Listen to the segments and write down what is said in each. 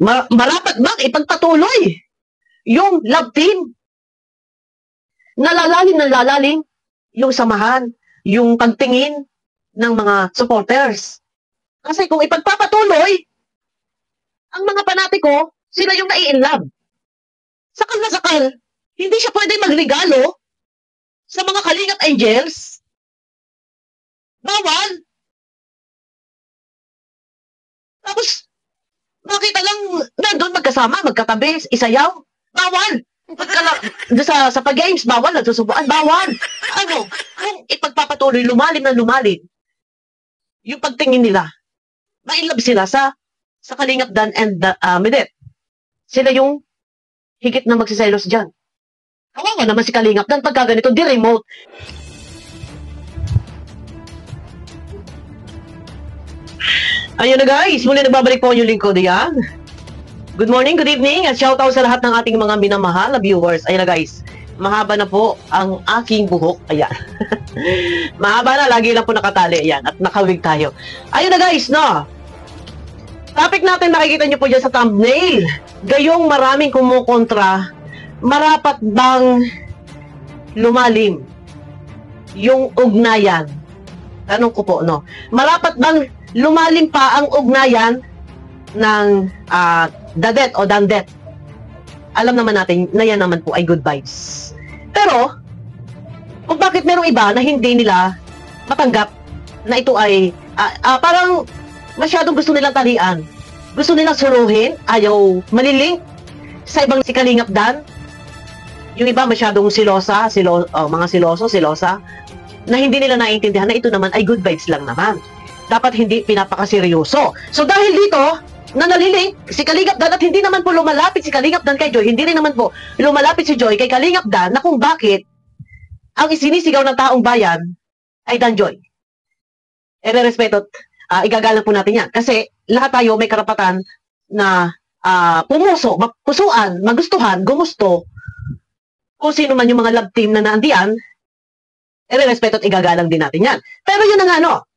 Marapat bang ipagpatuloy yung love team? Nalalalim yung samahan, yung pagtingin ng mga supporters. Kasi kung ipagpapatuloy, ang mga panatiko, sila yung nai-inlove. Sakal na sakal, hindi siya pwede magregalo sa mga Kalingap Angels. Bawal. Tapos, makita lang nandun magkasama, magkatabi, isayaw. Bawal. Sa pag-games, bawal. Nagsusubuan, bawal. Ano, kung ipagpapatuloy, lumalim na lumalim, yung pagtingin nila, ma-inlove sila sa Kalingap Dan and Midet. Sila yung higit na magsiselos dyan. Kawawa naman si Kalingap Dan pagka ganito, di remote. Ayun na guys, muli nagbabalik po yung lingkod yan. Good morning, good evening, at shoutout sa lahat ng ating mga minamahal na viewers. Ayun na guys, mahaba na po ang aking buhok. Ayan. Mahaba na, lagi lang po nakatali. Ayan, at nakawig tayo. Ayun na guys, no? Topic natin, nakikita nyo po dyan sa thumbnail. Gayong maraming kumukontra, marapat bang lumalim yung ugnayan? Tanong ko po, no? Marapat bang lumalim pa ang ugnayan ng Dadet o Dandet? Alam naman natin na yan naman po ay good vibes. Pero, kung bakit merong iba na hindi nila matanggap na ito ay parang masyadong gusto nilang talian. Gusto nilang suruhin, ayaw malilink sa ibang si Kalingap Dan. Yung iba masyadong silosa, mga silosa, na hindi nila naiintindihan na ito naman ay good vibes lang naman. Dapat hindi pinapakaseryoso. So dahil dito, na nalilink si Kalingap Dan at hindi naman po lumalapit si Kalingap Dan kay Joy, hindi rin naman po lumalapit si Joy kay Kalingap Dan na kung bakit ang isinisigaw ng taong bayan ay Dan Joy. Respeto, igagalang po natin yan. Kasi lahat tayo may karapatan na pusuan, magustuhan, gumusto kung sino man yung mga love team na naandiyan, respeto at igagalang din natin yan. Pero yun na nga, no?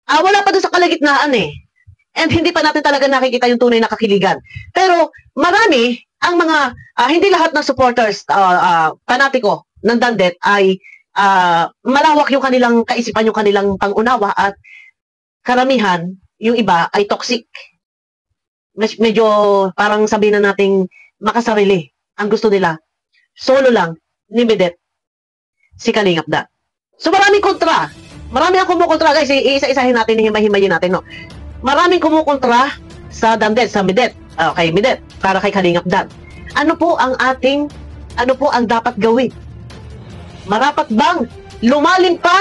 Wala pa doon sa kalagitnaan eh. And hindi pa natin talaga nakikita yung tunay na kakiligan. Pero marami ang mga, hindi lahat ng supporters, panatiko ng Dandet ay malawak yung kanilang kaisipan, yung kanilang pangunawa at karamihan, yung iba ay toxic. Medyo parang sabihin na nating makasarili ang gusto nila. Solo lang ni Midet si Kalingap Dan. So maraming kontra. Marami ang kumukontra guys. Isa-isahin natin, himay-himayin natin, no? Maraming kumukontra sa Dandet, sa Midet, kay Midet, para kay Kalingap Dan. Ano po ang dapat gawin? Marapat bang lumalim pa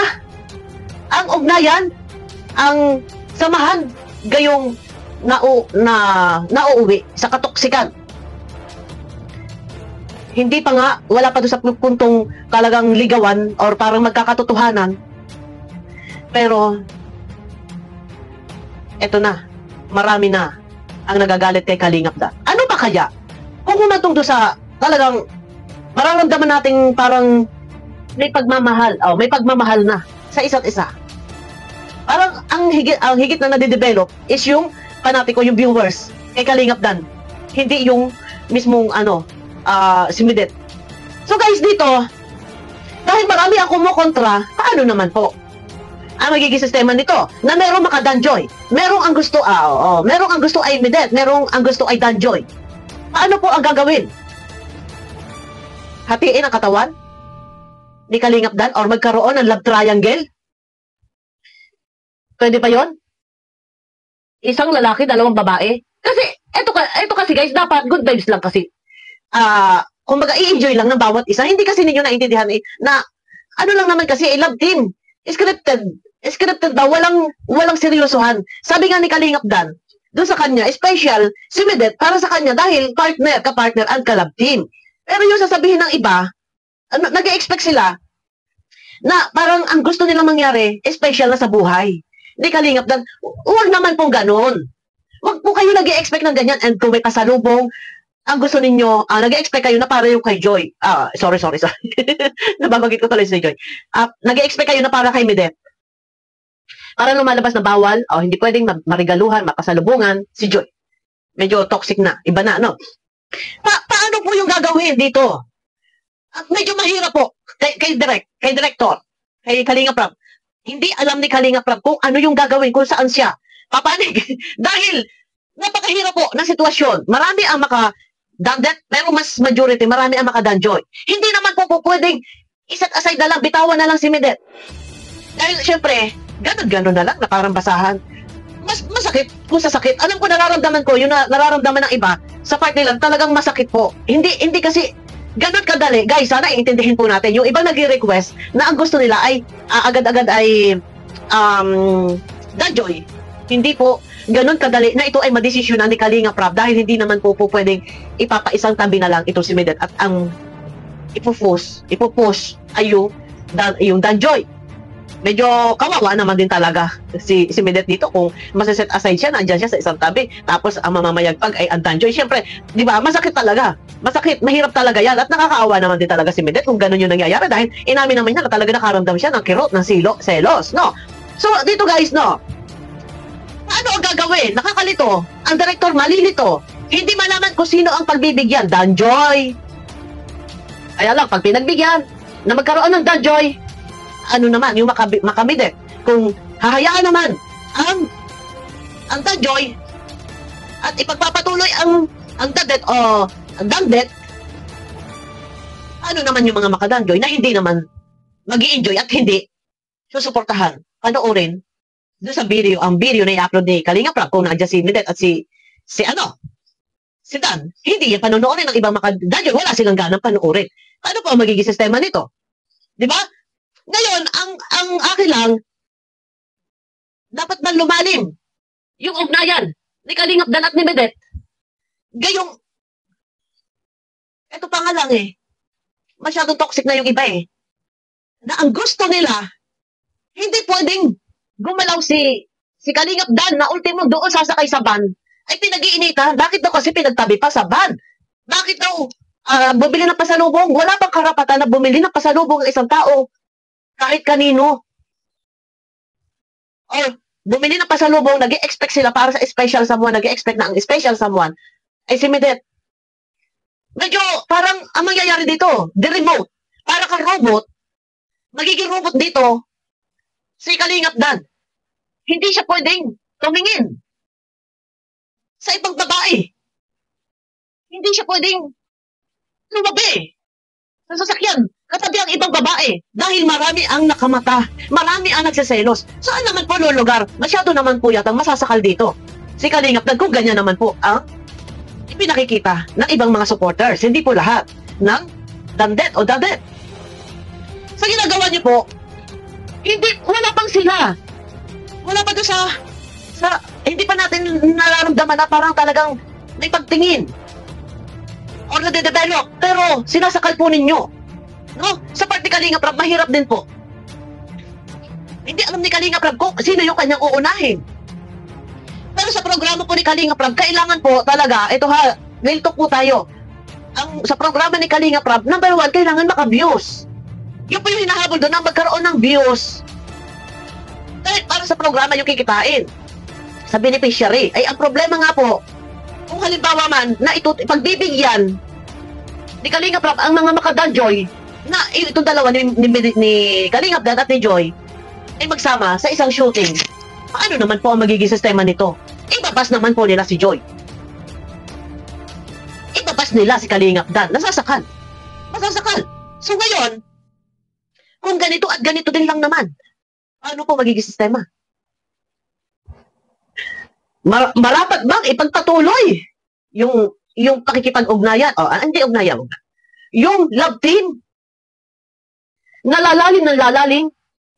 ang ugnayan, ang samahan, gayong nauuwi sa katoksikan? Hindi pa nga, wala pa doon sa puntong talagang ligawan or parang magkakatotohanan. Pero eto na, marami na ang nagagalit kay Kalingap Dan. Ano ba kaya? Kung humantong doon sa talagang mararamdaman nating parang may pagmamahal na sa isa't isa. Parang ang higit na nade-develop is yung panatiko, yung viewers kay Kalingap Dan. Hindi yung mismong si Midet. So guys, dito, dahil marami ang kumukontra, paano naman po ang magiging sistema nito? Na merong maka-Dan Joy, merong ang gusto ay Midet, merong ang gusto ay Dan Joy. Paano po ang gagawin? Hatiin ang katawan ni Kalingap Dan or magkaroon ng love triangle? Pwede pa yon? Isang lalaki, dalawang babae? Kasi, eto kasi guys, dapat good vibes lang kasi. Kumbaga, i-enjoy lang ng bawat isa. Hindi kasi ninyo naintindihan na ano lang naman kasi, love team. Scripted daw, walang seryosohan. Sabi nga ni Kalingap Dan, doon sa kanya, special, si Midet, para sa kanya dahil ka-partner ang ka-love team. Pero yung sasabihin ng iba, nag-expect sila na parang ang gusto nilang mangyari, special na sa buhay. Hindi Kalingap Dan, huwag naman pong ganun. Huwag po kayo nag-expect ng ganyan. And kung may pasalubong, ang gusto ninyo, nag-expect kayo na para yung kay Joy. Sorry. Nababagit ko tuloy si Joy. Nag-expect kayo na para kay Midet. Para lumalabas na bawal, hindi pwedeng marigaluhan, mapasalubungan si Joy. Medyo toxic na. Iba na, no? Paano po yung gagawin dito? At medyo mahirap po. Kay director, kay Kalinga Prab. Hindi alam ni Kalinga Prab kung ano yung gagawin, kung saan siya papanig. Dahil, napakahirap po ng sitwasyon. Marami ang maka-dandet, pero mas majority, marami ang maka-danjoy. Hindi naman po pwedeng iset aside na lang, bitawan na lang si Medet. Dahil, syempre, ganun na lang, na parang basahan. Mas masakit kung sa sakit. Alam ko, nararamdaman ko, yung nararamdaman ng iba, sa part nila, talagang masakit po. Hindi kasi, ganun kadali. Guys, sana iintindihin po natin. Yung iba nag-request na ang gusto nila ay agad-agad ay danjoy. Hindi po ganun kadali na ito ay madesisyonan ni Kalinga Prab dahil hindi naman po pwedeng ipapaisang tabi na lang ito si Medet at ang ipupush ay yung danjoy. Medyo kawawa naman din talaga si Medet dito kung masaset aside siya, nandiyan siya sa isang tabi, tapos ang mamamayagpag ay ang danjoy. Siyempre, di ba, masakit talaga. Masakit, mahirap talaga yan at nakakaawa naman din talaga si Medet kung ganun yung nangyayari dahil inamin naman niya na talaga nakaramdam siya ng kirot, ng selos, no? So, dito guys, no? Paano ang gagawin? Nakakalito. Ang director malilito. Hindi malaman kung sino ang pagbibigyan. Danjoy. Kaya lang, pag pinagbigyan na magkaroon ng danjoy, ano naman, yung makamide. Kung hahayaan naman ang danjoy at ipagpapatuloy ang dadet o ang dandet, ano naman yung mga makadanjoy na hindi naman mag-i-enjoy at hindi susuportahan, panoorin doon sa video, ang video na i-upload ni Kalinga Prab kung nandiyan si Medet at si Dan. Hindi yan panonoorin ng ibang makadanjoy. Wala silang ganang panoorin. Ano po ang magiging sistema nito? Di ba? Ngayon, ang akin lang, dapat man lumalim yung ugnayan ni Kalinga Dan at ni Medet. Gayong, eto pa nga lang masyadong toxic na yung iba na ang gusto nila, hindi pwedeng gumalaw si Kalinga Dan na ultimo doon sasakay sa van, ay pinag-iinitan. Bakit daw kasi pinagtabi pa sa van? Bakit daw bumili ng pasalubong? Wala bang karapatan na bumili ng pasalubong ng isang tao? Kahit kanino. Or bumili ng pasalubong, nag-i-expect sila para sa special someone, nag-i-expect na ang special someone ay si Medet. Medyo parang ang mangyayari dito, the remote. Para kang robot, magiging robot dito si Kalinga Dan. Hindi siya pwedeng tumingin sa ibang babae. Hindi siya pwedeng lumabi sa sasakyan katabi ang ibang babae dahil marami ang nakamata, marami ang nagsiselos. Saan naman po lulugar? Masyado naman po yatang masasakal dito si Kalinga Dan kung ganyan naman po ang ipinakikita ng ibang mga supporters. Hindi po lahat ng dandet o dadet. Sa ginagawa niyo po, wala pang sila. Wala pa doon hindi pa natin nararamdaman na parang talagang may pagtingin or nade-develop. Pero sinasakal po ninyo. No? Sa part ni Kalinga Prab, mahirap din po. Hindi alam ni Kalinga Prab kung sino yung kanyang uunahin. Pero sa programa po ni Kalinga Prab, kailangan po talaga, ito real talk po tayo. Sa programa ni Kalinga Prab, number 1, kailangan maka-views. Yung po yung hinahabol doon na magkaroon ng views. Dahil para sa programa yung kikitain sa beneficiary. Ay ang problema nga po, kung halimbawa man na ito pagbibigyan ni Kalinga Prab ang mga makadanjoy na itong dalawa ni Kalinga Dan at ni Joy ay magsama sa isang shooting, paano naman po ang magiging sistema nito? Ibabas naman po nila si Joy. Ibabas nila si Kalinga Dan. Masasakal. So ngayon, kung ganito at ganito din lang naman, ano po magiging sistema? Marapat bang ipagpatuloy yung pakikipag-ugnayan? Hindi ugnayan. Yung love team. Nalalalim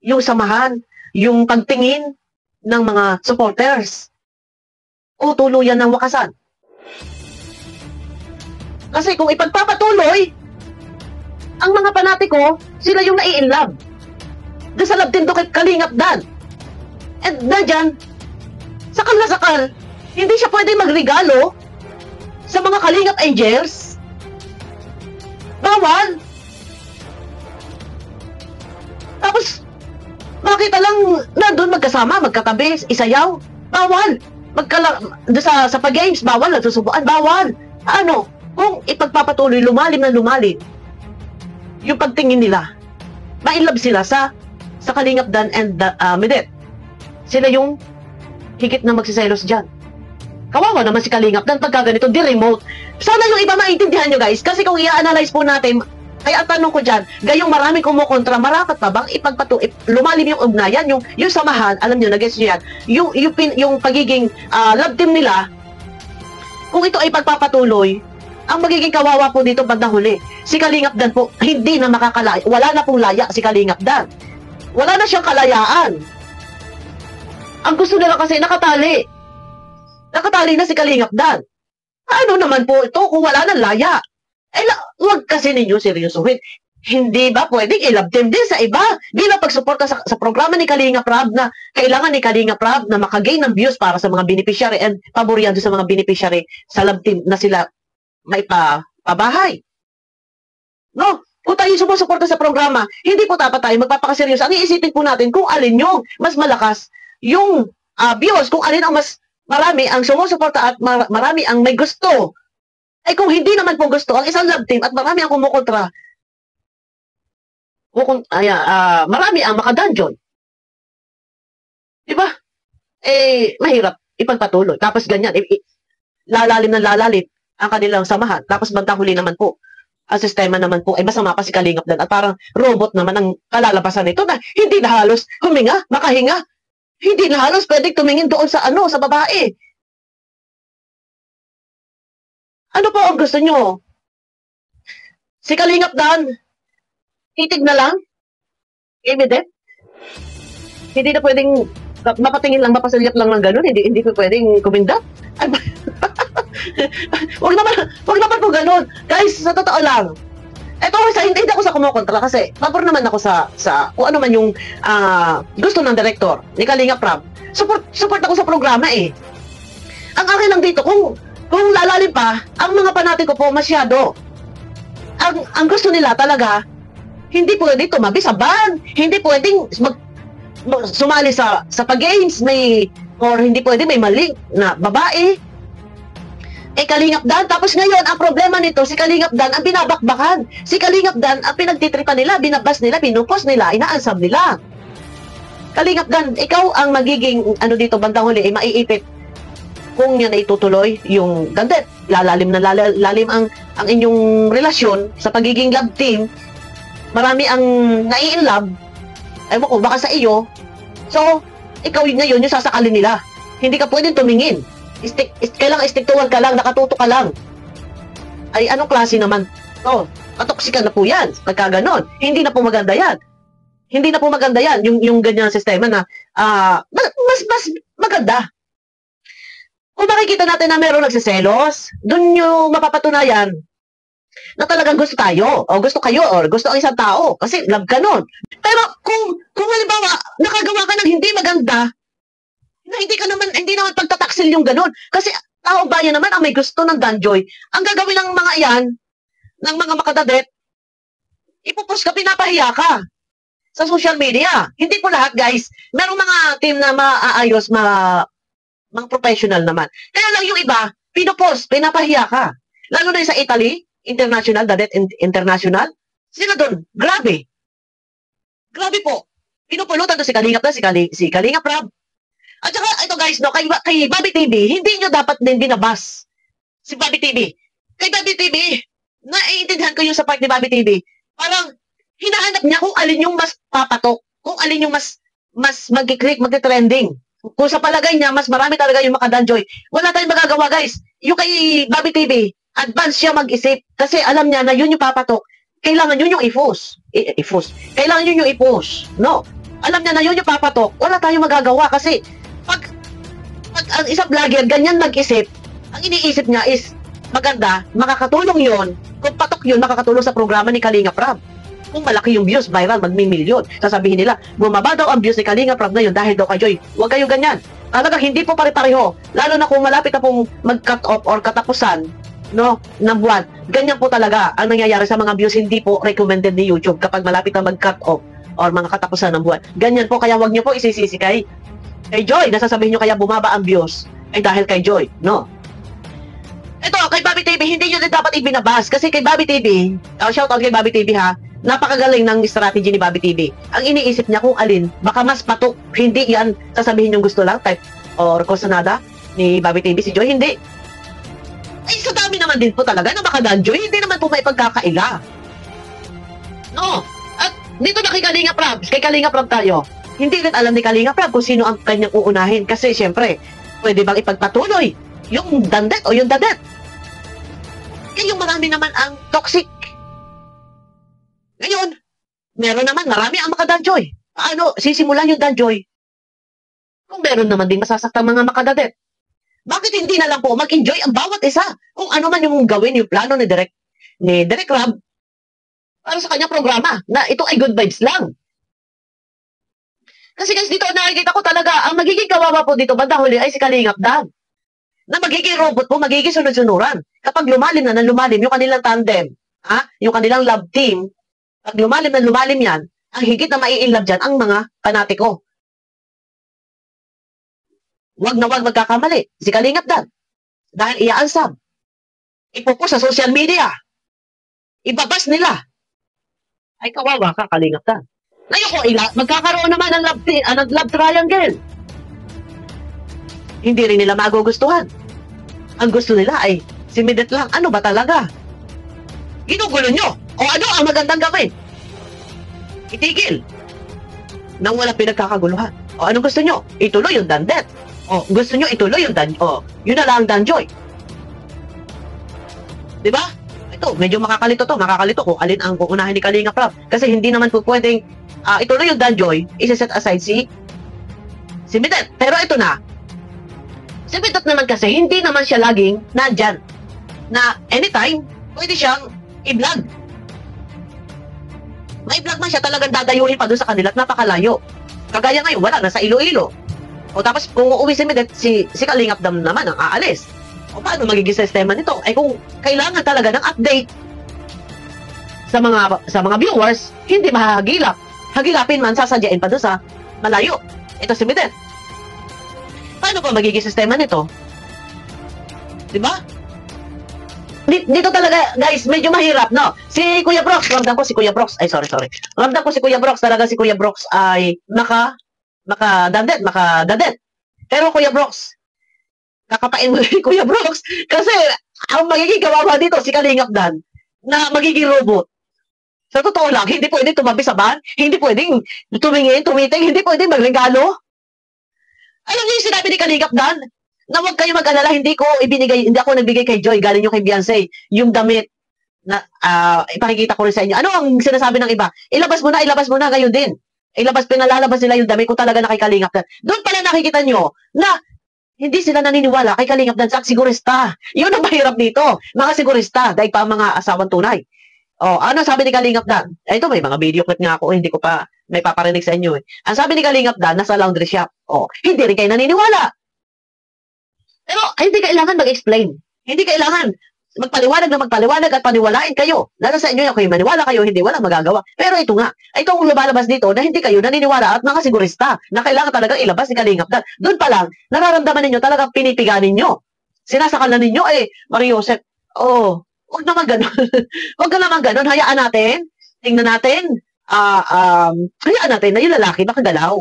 yung samahan, yung pagtingin ng mga supporters. O tuluyan ng wakasan. Kasi kung ipagpapatuloy, ang mga panatiko, sila yung nai-inlove. Doon sa love team do kay Kalinga Dan. And nandiyan, sakal na sakal, hindi siya pwede magregalo sa mga Kalingap Angels. Bawal. Tapos, makita lang na doon magkasama, magkatabi, isayaw. Bawal. sa pag-games, bawal, nagsusubuan, bawal. Ano, kung ipagpapatuloy, lumalim na lumalim, yung pagtingin nila, ma-inlove sila sa Kalingap Dan and Midet. Sila yung higit na magsiselos dyan. Kawawa naman si Kalingap Dan pagka ganito, di remote. Sana yung iba maintindihan nyo guys, kasi kung i-analyze po natin, kaya ang tanong ko dyan, gayong maraming kumukontra, marapat pa bang lumalim yung ugnayan, yung samahan, alam nyo, nag-gets nyo yan, yung pagiging love team nila, kung ito ay pagpapatuloy, ang magiging kawawa po dito bandang huli, si Kalingap Dan po, hindi na makakalaya, wala na pong laya si Kalingap Dan. Wala na siyang kalayaan. Ang gusto nila kasi nakatali. Nakatali na si Kalingap Dan. Ano naman po ito kung wala nang laya? Huwag kasi ninyo seryosohin. Hindi ba pwedeng i-love team din sa iba? Bilang pagsuporta sa programa ni Kalingap Rab na kailangan ni Kalingap Rab na makagain ng views para sa mga beneficiary and paboryado sa mga beneficiary sa love team na sila may pabahay. No? Kung tayo sumusuporta sa programa, hindi po dapat tayo magpapakaseryoso. Ang iisipin po natin kung alin yung mas malakas yung views, kung alin ang mas marami ang sumusuporta at marami ang may gusto. Ay kung hindi naman po gusto ang isang love team at marami ang kumukontra, marami ang makadungeon. Diba? Mahirap ipagpatuloy. Tapos ganyan, lalalim ng lalalim ang kanilang samahan. Tapos bandang huli naman po, ang sistema naman po ay masama pa si Kalingap Dan at parang robot naman ang kalalabasan nito na hindi na halos huminga, makahinga. Hindi na halos pwedeng tumingin doon sa sa babae. Ano po ang gusto nyo? Si Kalingap Dan, titig na lang? Immediate? Hindi na pwedeng mapatingin lang, mapasalyap lang ng gano'n, hindi po pwedeng kuminda? Wag naman po gano'n. Guys, sa totoo lang, eto, hindi ako sa kumukontra kasi pabor naman ako sa kung ano man yung gusto ng director ni Kalingap Rab. Support ako sa programa eh. Ang akin lang dito, kung lalalim pa, ang mga panati ko po masyado. Ang gusto nila talaga, hindi pwede tumabi sa ban, hindi pwedeng sumali sa pag-games, or hindi pwede may mali na babae. Kalingap Dan, tapos ngayon, ang problema nito, si Kalingap Dan ang binabakbakan. Si Kalingap Dan ang pinagtitripan nila, binabas nila, pinupos nila, inaansam nila. Kalingap Dan, ikaw ang magiging, dito, bandang huli, maiipit kung yan ay tutuloy yung gandet. Lalalim na lalim ang inyong relasyon sa pagiging love team. Marami ang nai-inlove. Ewan ko, baka sa iyo. So, ikaw ngayon yung sasakalin nila. Hindi ka pwedeng tumingin. Kailangan stick to one ka lang, nakatuto ka lang. Ay, anong klase naman? Katoksikan na po yan. Pagka ganon. Hindi na po maganda yan. Hindi na po maganda yan. Yung ganyan sistema na, mas maganda. Kung makikita natin na meron nagsiselos, dun yung mapapatunayan na talagang gusto tayo, o gusto kayo, o gusto ang isang tao. Kasi love ka nun. Pero kung halimbawa, nakagawa ka ng hindi maganda, na hindi naman pagtataksil yung ganun. Kasi tao bayan naman ang may gusto ng Danjoy. Ang gagawin ng mga iyan, ng mga makadadet, ipupost ka, pinapahiya ka sa social media. Hindi po lahat, guys. Merong mga team na maaayos, mga professional naman. Kaya lang yung iba, pinupost, pinapahiya ka. Lalo na sa Italy, International, Dadet International, sila doon, grabe. Grabe po. Pinupulutan to si Kalingap na, si Kalingap Rab. At saka, ito guys, no, kay Bobby TV, hindi nyo dapat din binabas si Bobby TV. Kay Bobby TV, naiintindihan ko yung sa part ni Bobby TV. Parang, hinahanap niya kung alin yung mas papatok, kung alin yung mas mag-click, mag-trending. Kung sa palagay niya, mas marami talaga yung makadanjoy. Wala tayong magagawa, guys. Yung kay Bobby TV, advance siya mag-isip. Kasi alam niya na yun yung papatok. Kailangan yun yung Kailangan yun yung i-push. No. Alam niya na yun yung papatok. Wala tayong magagawa kasi pag ang isang vlogger ganyan mag-isip, ang iniisip niya is maganda, makakatulong yun. Kung patok yun, makakatulong sa programa ni Kalingap Rab. Kung malaki yung views, viral, magmi-milyon. Sasabihin nila, bumaba daw ang views ni Kalingap Rab na yun dahil daw kay Joy. Huwag kayo ganyan. Talagang hindi po pare-pareho. Lalo na kung malapit na pong mag-cut off or katapusan, no, ng buwan. Ganyan po talaga ang nangyayari sa mga views. Hindi po recommended ni YouTube kapag malapit na mag-cut off or mga katapusan ng buwan. Ganyan po, kaya wag niyo po isisisi kay Joy. Nasasabihin niyo kaya bumaba ang views. ay dahil kay Joy, no? Ito, kay Bobby TV, hindi nyo na dapat ibinabas. Kasi kay Bobby TV, shoutout kay Bobby TV ha, napakagaling ng strategy ni Bobby TV. Ang iniisip niya kung alin, baka mas patok, hindi yan sasabihin yung gusto lang, type or kusonada ni Bobby TV, si Joy, hindi. Ay, sa dami naman din po talaga na baka Joy, hindi naman po may pagkakaila. No, at dito na kay Kalinga Prab, tayo. Hindi rin alam ni Kalinga Prab kung sino ang kanyang uunahin. Kasi syempre, pwede bang ipagpatuloy yung dandet o yung dadet? Yung marami naman ang toxic. Ngayon, meron naman marami ang makadanjoy. Paano sisimulan yung danjoy? Kung meron naman din masasaktang mga makadadet. Bakit hindi na lang po mag-enjoy ang bawat isa? Kung ano man yung gawin, yung plano ni Direk Rob para sa kanyang programa, na ito ay good vibes lang. Kasi guys, dito nakikita ko talaga, ang magiging kawawa po dito, banda huli ay si Kalingap Dan. Na magiging robot po, magiging sunod-sunuran. Kapag lumalim na lumalim yung kanilang tandem, yung kanilang love team, pag lumalim na lumalim yan, ang higit na mai-inlove dyan ang mga panatiko. Wag na wag magkakamali. Si Kalingap Dan. Dahil iaansab. Ipopost sa social media. Ibabas nila. Ay kawawa ka, Kalingap Dan. Ngayon ko, magkakaroon naman ng love triangle. Hindi rin nila magugustuhan. Ang gusto nila ay si Midet lang. Ano ba talaga? Ginugulo nyo. O ano ang magandang gawin? Itigil. Nang wala pinagkakaguluhan. O anong gusto nyo? Ituloy yung dandet. O gusto nyo ituloy yung yun na lang ang danjoy. Diba? Ito, medyo makakalito kung alin ang uunahin ni Kalinga Prab. Kasi hindi naman po pwedeng ituloy yung danjoy, isa-set aside si Midet. Pero ito na, si Midet naman kasi, hindi naman siya laging nandyan. Na anytime, pwede siyang i-vlog. May vlog man siya, talagang dadayuhin pa doon sa kanila at napakalayo. Kagaya ngayon, wala, nasa Iloilo. O tapos, kung uuwi si Midet, si Kalingap Dam naman ang aalis. O paano magiging sistema nito? Ay kung kailangan talaga ng update sa mga viewers, hindi mahahagilap. Hagilapin man, sasadyain pa doon sa malayo. Ito si Midet. Paano pa magiging sistema nito? Diba? Dito talaga, guys, medyo mahirap, no? Si Kuya Brox, ramdam ko si Kuya Brox, ay sorry. Ramdam ko si Kuya Brox, talaga si Kuya Brox ay makadadet. Pero Kuya Brox, kakapain mo si Kuya Brox kasi ang magiging kawawa dito si Kalingap Dan na magiging robot. Sa totoo lang, hindi pwedeng tumabi sa van, hindi pwedeng tumiting, hindi pwedeng magregalo. Alam niyo yung sinabi ni Kalingap Dan? Na huwag kayo mag-alala, hindi ako nagbigay kay Joy, galing yung kay Beyonce, yung damit na ipakikita ko rin sa inyo. Ano ang sinasabi ng iba? Ilabas mo na ngayon din. Pinalalabas nila yung damit kung talaga na kay Kalingap Dan. Doon pala nakikita nyo na hindi sila naniniwala kay Kalingap Dan sa sigurista. Yun ang mahirap dito. Mga sigurista, dahil pa mga asawang tunay. O, ano sabi ni Kalingap Dan? Ito, may mga video clip nga ako, hindi ko pa may paparinig sa inyo. Ang sabi ni Kalingap Dan, nasa laundry shop. O, hindi rin kayo naniniwala. Pero hindi kailangan mag-explain. Hindi kailangan magpaliwanag at paniwalain kayo. Lalo sa inyo, kayo maniwala kayo, hindi walang magagawa. Pero ito nga, ito ang lumalabas dito na hindi kayo naniniwala at mga sigurista na kailangan talagang ilabas ni Kalingap Dan. Doon pa lang, nararamdaman ninyo talagang pinipiga ninyo. Sinasakal na ninyo, Mario Joseph, huwag naman ganun. Huwag ka naman ganun. Hayaan natin. Tingnan natin. Hayaan natin na yung lalaki makagalaw,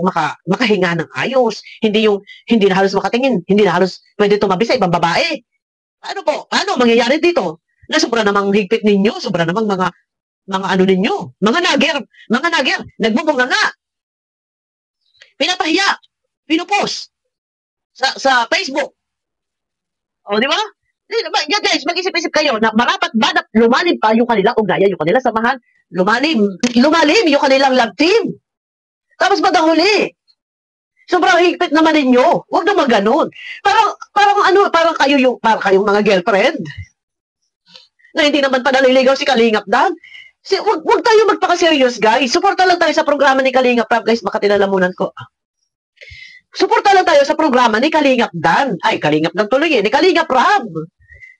makahinga ng ayos. Hindi na halos makatingin. Hindi na halos pwede tumabi sa ibang babae. Paano po? Paano mangyayari dito? Na sobra namang higpit ninyo. Sobra namang mga ano ninyo. Mga nager. Nagbubunga nga. Pinapahiya. Pinupost. Sa Facebook. O, di ba? Yeah, guys, mag-isip-isip kayo na marapat ba na lumalim pa yung kanilang ugnayan, yung kanilang samahan, lumalim yung kanilang love team. Tapos bandang huli, sobrang higpit naman ninyo. Huwag naman ganun. Parang kayong mga girlfriend na hindi naman pa naliligaw si Kalingap Dan. Huwag tayo magpaka-serious, guys. Suporta lang tayo sa programa ni Kalingap Prab, guys. Makatilalamunan ko. Suporta lang tayo sa programa ni Kalingap Dan. Ay, Kalingap Dan tuloy ni Kalingap Prab.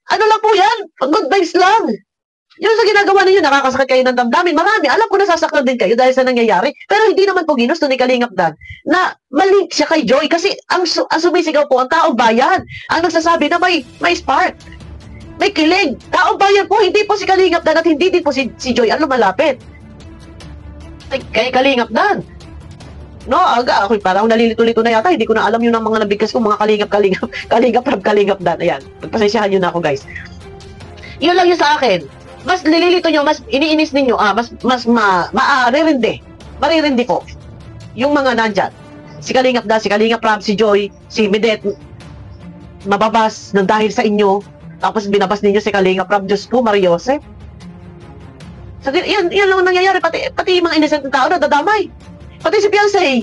Ano lang po yan? Good vibes lang. Yung sa ginagawa ninyo, nakakasakit kayo ng damdamin. Marami, alam ko nasasaktan din kayo dahil sa nangyayari. Pero hindi naman po ginusto ni Kalingap Dan na malink siya kay Joy. Kasi ang sumisigaw po, ang taong bayan, ang nagsasabi na may spark. May kilig. Taong bayan po, hindi po si Kalingap Dan at hindi din po si Joy ang lumalapit. Kay Kalingap Dan. No, ako parang nalilito-lito na yata. Hindi ko na alam yung mga nabigkas ko, mga Kalingap Dan. Ayan, pagpasensyahan nyo na ako, guys. Yun lang yun sa akin. Mas nililito nyo, mas iniinis ninyo, maririndi po. Yung mga nandyan. Si Kalingap Dan, si Kalingap Rab, si Joy, si Midet, mababas ng dahil sa inyo. Tapos binabas ninyo si Kalingap Rab, Diyos po, Mariosep. So, yan lang nangyayari. Pati yung mga innocent tao na dadamay. Pati si Beyonce.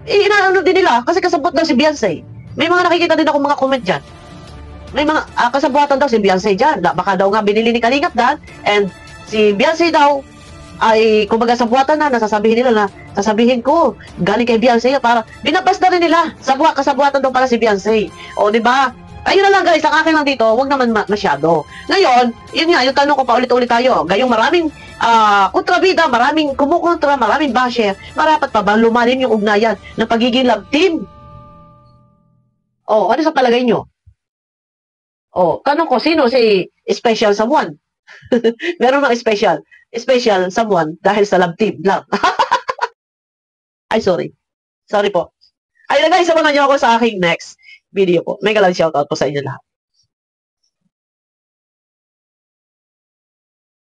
Inaano din nila kasi kasabot daw si Beyonce. May mga nakikita din ako mga comment dyan. May mga kasabuatan daw si Beyonce dyan. Baka daw nga binili ni Kalingap Dan and si Beyonce daw ay kumbaga sabuatan na nasasabihin nila na sasabihin ko galing kay Beyonce para binabas na rin nila. Kasabuatan daw para si Beyonce. O di ba? Ayun na lang guys, ang akin lang dito, wag naman masyado. Ngayon, yun nga, yung tanong ko pa ulit-ulit tayo. Gayong maraming kontrabida, maraming kumukontra, maraming basher, marapat pa ba lumalim yung ugnayan ng pagiging love team? Ano sa palagay nyo? Tanong ko, sino si special someone? Meron mga special someone dahil sa love team lang. Ay, sorry. Sorry po. Ayun na guys, samahan niyo ako sa aking next video po. Mega lang shoutout po sa inyo lahat.